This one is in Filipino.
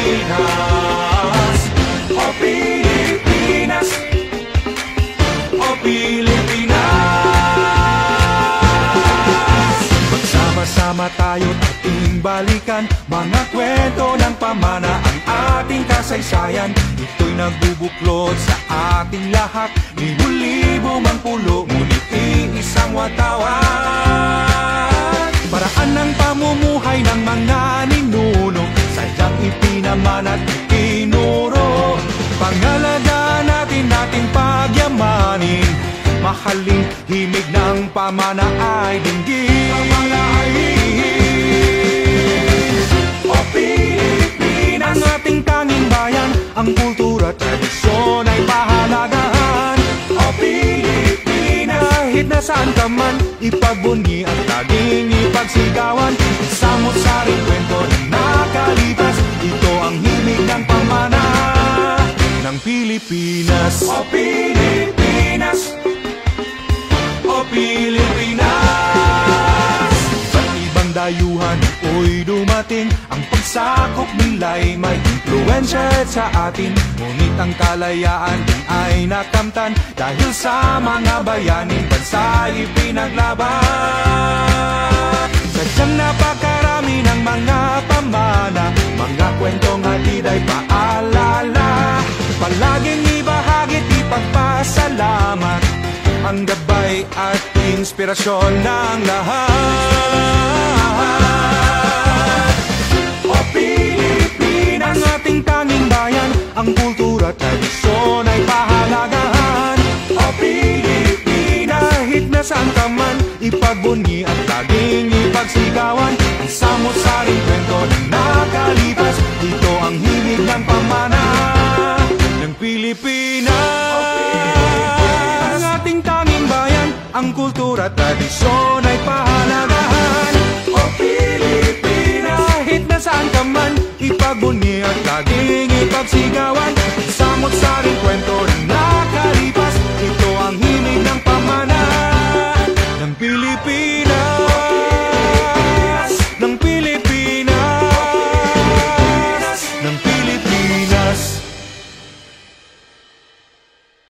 Pilipinas. O Pilipinas, o Pilipinas. Magsama-sama tayo't ating balikan mga kwento ng pamana, ang ating kasaysayan. Ito'y nagbubuklod sa ating lahat, libo-libo mang pulo, ngunit iisang watawan. Paraan ng pamumuhay ng mga ninuno, sadyang ipinaman at itinuro. Pangalagaan natin ating pagyamanin, mahaling himig ng pamana ay dinggin. O Pilipinas, ang ating tanging bayan, ang kultura at tradisyon ay pahalagahan. O Pilipinas, kahit nasaan ka man, ipagbunyi at laging ipagsigawan. Samot-saring kwento na nakalipas, ito ang himig ng pamana ng Pilipinas. O Pilipinas, o Pilipinas. Ba't ibang dayuhan ako'y dumating, ang pagsakop nila'y may impluensya sa atin. Ngunit ang kalayaan din ay nakamtan, dahil sa mga bayaning bansa'y ipinaglaban. Sadyang napakarami ng mga pamana, mga kwentong hatid ay paalala. Palaging ibahagit, ipagpasalamat ang gabay at inspirasyon ng lahat. O Pilipinas, ang ating tanging bayan, ang kultura at tradisyon ay pahalagahan. O Pilipinas, kahit nasaan ka man, ipagbunyi at laging ipagsigawan. Ang samot-saring kwento na nakalipas, ito ang himig ng pamana ng Pilipinas. Ang ating tanging bayan, ang kultura at tradisyon ay